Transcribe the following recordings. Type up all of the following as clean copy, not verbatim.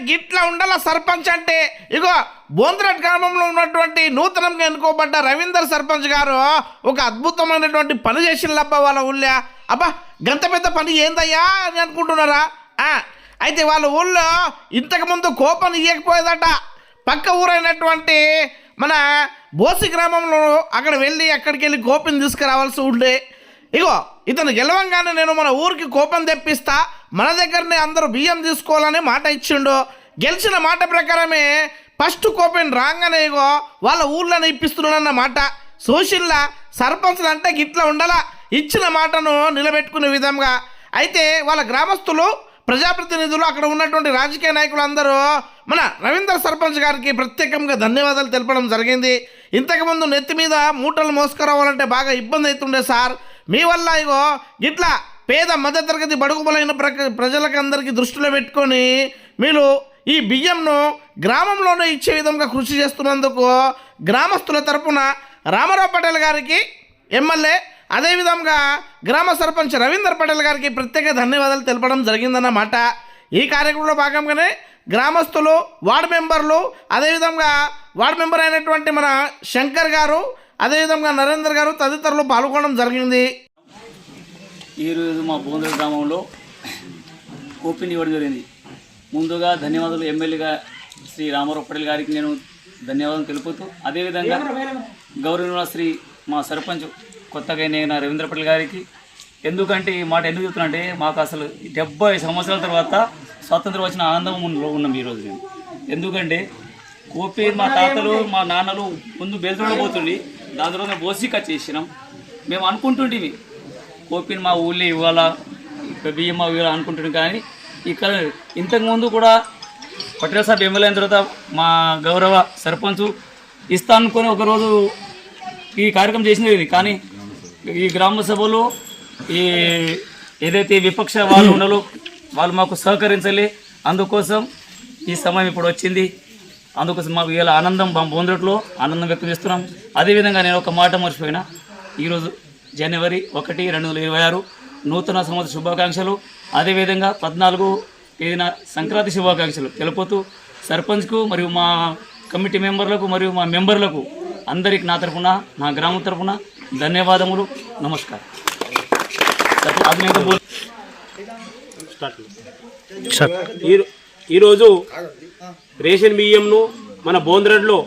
గిట్లా ఉండాల సర్పంచ్ అంటే. ఇగో బోంద్రట్ గ్రామంలో ఉన్నటువంటి నూతనంగా ఎన్నుకోబడ్డ రవీందర్ సర్పంచ్ గారు ఒక అద్భుతమైనటువంటి పని చేసిండ్లబ్బా వాళ్ళ ఊళ్ళో. అబ్బా గంత పెద్ద పని ఏందయ్యా అని అనుకుంటున్నారా? అయితే వాళ్ళ ఊళ్ళో ఇంతకుముందు కోపం ఇవ్వకపోయేదట. పక్క ఊరైనటువంటి మన బోసి గ్రామంలో అక్కడ వెళ్ళి అక్కడికి వెళ్ళి కోపిని తీసుకురావాల్సి ఉండే. ఇగో ఇతను గెలవంగానే నేను మన ఊరికి కోపం తెప్పిస్తా, మన దగ్గరనే అందరూ బియ్యం తీసుకోవాలని మాట ఇచ్చిండు. గెలిచిన మాట ప్రకారమే ఫస్ట్ కోపం రాగానే ఇగో వాళ్ళ ఊళ్ళని ఇప్పిస్తున్నానన్న మాట. సోషల్లా సర్పంచ్లు అంటే గిట్లా ఉండాలా, ఇచ్చిన మాటను నిలబెట్టుకునే విధంగా. అయితే వాళ్ళ గ్రామస్తులు, ప్రజాప్రతినిధులు, అక్కడ ఉన్నటువంటి రాజకీయ నాయకులు అందరూ మన రవీందర్ సర్పంచ్ గారికి ప్రత్యేకంగా ధన్యవాదాలు తెలపడం జరిగింది. ఇంతకుముందు నెత్తి మీద మూటలు మోసుకురావాలంటే బాగా ఇబ్బంది అవుతుండే సార్. మీ వల్ల ఇగో ఇట్లా పేద మధ్యతరగతి బడుగు బలైన ప్రజలకు అందరికీ దృష్టిలో పెట్టుకొని మీరు ఈ బియ్యంను గ్రామంలోనే ఇచ్చే విధంగా కృషి చేస్తున్నందుకు గ్రామస్తుల తరపున రామారావు పటేల్ గారికి, ఎమ్మెల్యే, అదేవిధంగా గ్రామ సర్పంచ్ రవీందర్ పటేల్ గారికి ప్రత్యేక ధన్యవాదాలు తెలపడం జరిగిందన్నమాట. ఈ కార్యక్రమంలో భాగంగానే గ్రామస్తులు, వార్డు మెంబర్లు, అదేవిధంగా వార్డు మెంబర్ అయినటువంటి మన శంకర్ గారు, అదేవిధంగా నరేందర్ గారు తదితరులు పాల్గొనడం జరిగింది. ఈరోజు మా బోంద్రట్ గ్రామంలో ఓపెన్ ఇవ్వడం జరిగింది. ముందుగా ధన్యవాదాలు ఎమ్మెల్యేగా శ్రీ రామారావు పటేల్ గారికి నేను ధన్యవాదాలు తెలుపుతూ, అదేవిధంగా గౌరవ శ్రీ మా సర్పంచ్ కొత్తగా అయిన రవీంద్ర పటేల్ గారికి. ఎందుకంటే ఈ మాట ఎందుకు చెప్తున్నా అంటే, మాకు అసలు 70 సంవత్సరాల తర్వాత స్వాతంత్రం వచ్చిన ఆనందం ఉన్నాం ఈరోజు మేము. ఎందుకంటే కోపి మా తాతలు, మా నాన్నలు ముందు బెల్తుండబోతుండి, దాని తర్వాత బోసిక చేసినాం. మేము అనుకుంటుంటివి కోపిని మా ఊళ్ళో ఇవ్వాలా, బియ్యం ఇవ్వాలా అనుకుంటున్నాం. కానీ ఇక్కడ ఇంతకుముందు కూడా పటేల్ సాబ్ ఎమ్మెల్యే అయిన తర్వాత మా గౌరవ సర్పంచ్ ఇస్తా అనుకొని ఒకరోజు ఈ కార్యక్రమం చేసినది. కానీ ఈ గ్రామ సభలో ఈ ఏదైతే విపక్ష వాళ్ళు ఉన్నారో వాళ్ళు మాకు సహకరించలే. అందుకోసం ఈ సమయం ఇప్పుడు వచ్చింది. అందుకోసం మాకు ఇలా ఆనందం, బోంద్రట్లో ఆనందం వ్యక్తం చేస్తున్నాం. అదేవిధంగా నేను ఒక మాట మర్చిపోయినా, ఈరోజు జనవరి 1, 2026 నూతన సంవత్సర శుభాకాంక్షలు. అదేవిధంగా 14 తేదీన సంక్రాంతి శుభాకాంక్షలు తెలుపుతూ సర్పంచ్కు మరియు మా కమిటీ మెంబర్లకు మరియు మా మెంబర్లకు అందరికి నా తరఫున, నా గ్రామం తరఫున ధన్యవాదములు, నమస్కారం. ఈరోజు రేషన్ బియ్యంను మన బోంద్రట్లో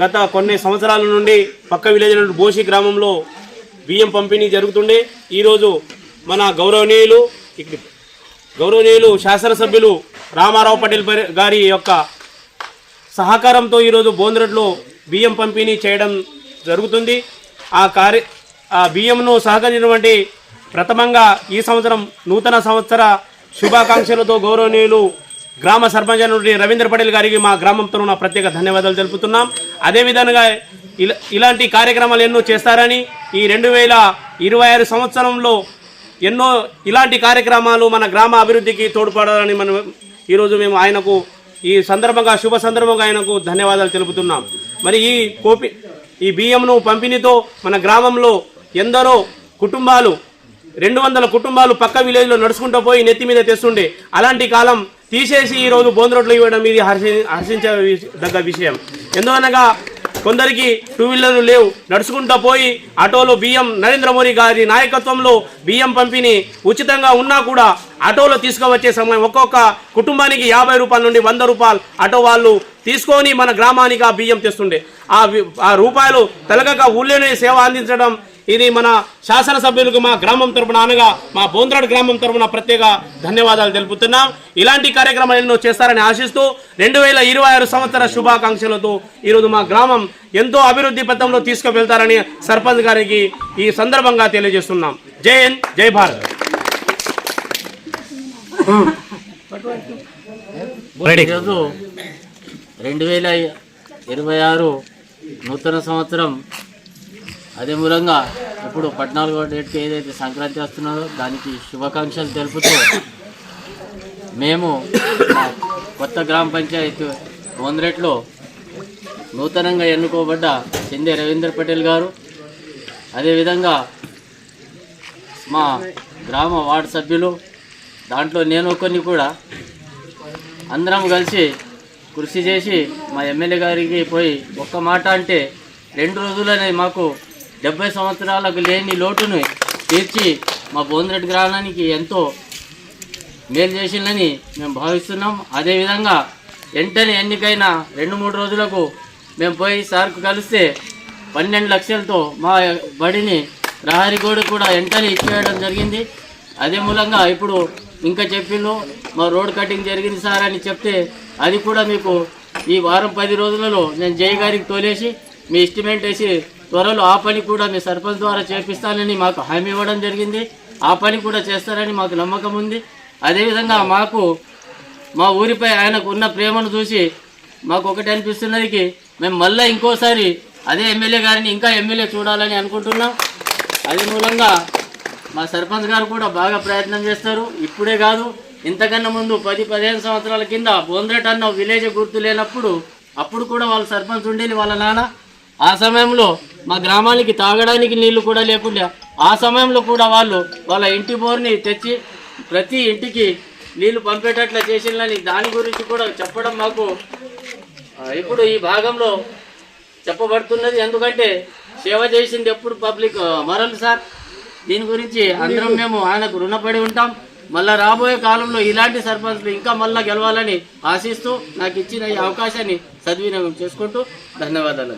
గత కొన్ని సంవత్సరాల నుండి పక్క విలేజ్ బోసి గ్రామంలో బియ్యం పంపిణీ జరుగుతుండే. ఈరోజు మన గౌరవనీయులు శాసనసభ్యులు రామారావు పటేల్ గారి యొక్క సహకారంతో ఈరోజు బోంద్రట్లో బియ్యం పంపిణీ చేయడం జరుగుతుంది. ఆ బియ్యంను సహకరించినటువంటి ప్రథమంగా ఈ సంవత్సరం నూతన సంవత్సర శుభాకాంక్షలతో గౌరవనీయులు గ్రామ సర్పంచ్ అయినటువంటి రవీంద్ర పటేల్ గారికి మా గ్రామం తరఫున ప్రత్యేక ధన్యవాదాలు తెలుపుతున్నాం. అదేవిధంగా ఇలాంటి కార్యక్రమాలు ఎన్నో చేస్తారని, ఈ 2026 సంవత్సరంలో ఎన్నో ఇలాంటి కార్యక్రమాలు మన గ్రామ అభివృద్ధికి తోడ్పడాలని ఈరోజు మేము ఆయనకు ఈ సందర్భంగా శుభ సందర్భంగా ఆయనకు ధన్యవాదాలు తెలుపుతున్నాం. మరి ఈ బియ్యంను పంపిణీతో మన గ్రామంలో ఎందరో కుటుంబాలు, 200 కుటుంబాలు పక్క విలేజ్లో నడుచుకుంటూ పోయి నెత్తి మీద తెస్తుండే. అలాంటి కాలం తీసేసి ఈరోజు బోంద్రట్లో ఇవ్వడం ఇది హర్షించదగ్గ విషయం. ఎందుకనగా కొందరికి 2 వీలర్లు లేవు, నడుచుకుంటూ పోయి ఆటోలో బియ్యం, నరేంద్ర మోడీ గారి నాయకత్వంలో బియ్యం పంపిణీ ఉచితంగా ఉన్నా కూడా ఆటోలో తీసుకువచ్చే సమయం ఒక్కొక్క కుటుంబానికి 50 రూపాయల నుండి 100 రూపాయలు ఆటో వాళ్ళు తీసుకొని మన గ్రామానికి ఆ బియ్యం తెస్తుండే. ఆ రూపాయలు తలగక ఊళ్ళోనే సేవ అందించడం, ఇది మన శాసనసభ్యులకు మా గ్రామం తరపున, అనగా మా బోంద్రట్ గ్రామం తరపున ప్రత్యేక ధన్యవాదాలు తెలుపుతున్నాం. ఇలాంటి కార్యక్రమాలు ఎన్నో చేస్తారని ఆశిస్తూ 2026 సంవత్సర శుభాకాంక్షలతో ఈరోజు మా గ్రామం ఎంతో అభివృద్ధి పథంలో తీసుకువెళ్తారని సర్పంచ్ గారికి ఈ సందర్భంగా తెలియజేస్తున్నాం. జై హింద్, జై భారత్. ఈరోజు 2026 నూతన సంవత్సరం, అదే మూలంగా ఇప్పుడు 14వ డేట్కి ఏదైతే సంక్రాంతి వస్తున్నదో దానికి శుభాకాంక్షలు తెలుపుతూ మేము కొత్త గ్రామ పంచాయతీ బోంద్రట్లో నూతనంగా ఎన్నుకోబడ్డ చిందే రవీంద్ర పటేల్ గారు, అదేవిధంగా మా గ్రామ వార్డు సభ్యులు, దాంట్లో నేను కొన్ని కూడా అందరం కలిసి కృషి చేసి మా ఎమ్మెల్యే గారికి పోయి ఒక్క మాట అంటే 2 రోజులనే మాకు 70 సంవత్సరాలకు లేని లోటును తీర్చి మా బోంద్రెడ్డి గ్రామానికి ఎంతో మేలు చేసిందని మేము భావిస్తున్నాం. అదేవిధంగా వెంటనే ఎన్నికైన 2-3 రోజులకు మేము పోయి సార్కు కలిస్తే 12 లక్షలతో మా బడిని ప్రహరీ గోడ కూడా వెంటనే ఇచ్చేయడం జరిగింది. అదే మూలంగా ఇప్పుడు ఇంకా చెప్పిండు మా రోడ్ కటింగ్ జరిగింది సార్ అని చెప్తే అది కూడా మీకు ఈ వారం 10 రోజులలో నేను జై గారికి తోలేసి మీ ఎస్టిమేట్ వేసి త్వరలో ఆ పని కూడా మీ సర్పంచ్ ద్వారా చేపిస్తానని మాకు హామీ ఇవ్వడం జరిగింది. ఆ పని కూడా చేస్తారని మాకు నమ్మకం ఉంది. అదేవిధంగా మాకు మా ఊరిపై ఆయనకు ఉన్న ప్రేమను చూసి మాకు ఒకటి అనిపిస్తున్నది, మేము మళ్ళీ ఇంకోసారి అదే ఎమ్మెల్యే గారిని ఇంకా ఎమ్మెల్యే చూడాలని అనుకుంటున్నాం. అదే మూలంగా మా సర్పంచ్ గారు కూడా బాగా ప్రయత్నం చేస్తారు. ఇప్పుడే కాదు, ఇంతకన్నా ముందు 10-15 సంవత్సరాల కింద బోంద్రెట్ అన్న విలేజ్ గుర్తు లేనప్పుడు అప్పుడు కూడా వాళ్ళ సర్పంచ్ ఉండేది వాళ్ళ నాన్న. ఆ సమయంలో మా గ్రామానికి తాగడానికి నీళ్లు కూడా లేకుండా ఆ సమయంలో కూడా వాళ్ళు వాళ్ళ ఇంటి బోర్ని తెచ్చి ప్రతి ఇంటికి నీళ్లు పంపేటట్లా చేసిందని దాని గురించి కూడా చెప్పడం మాకు ఇప్పుడు ఈ భాగంలో చెప్పబడుతున్నది. ఎందుకంటే సేవ చేసింది ఎప్పుడు పబ్లిక్ మరలు సార్. దీని గురించి అందరం మేము ఆయనకు రుణపడి ఉంటాం. మళ్ళా రాబోయే కాలంలో ఇలాంటి సర్పంచ్లు ఇంకా మళ్ళా గెలవాలని ఆశిస్తూ నాకు ఇచ్చిన ఈ అవకాశాన్ని సద్వినియోగం చేసుకుంటూ ధన్యవాదాలు.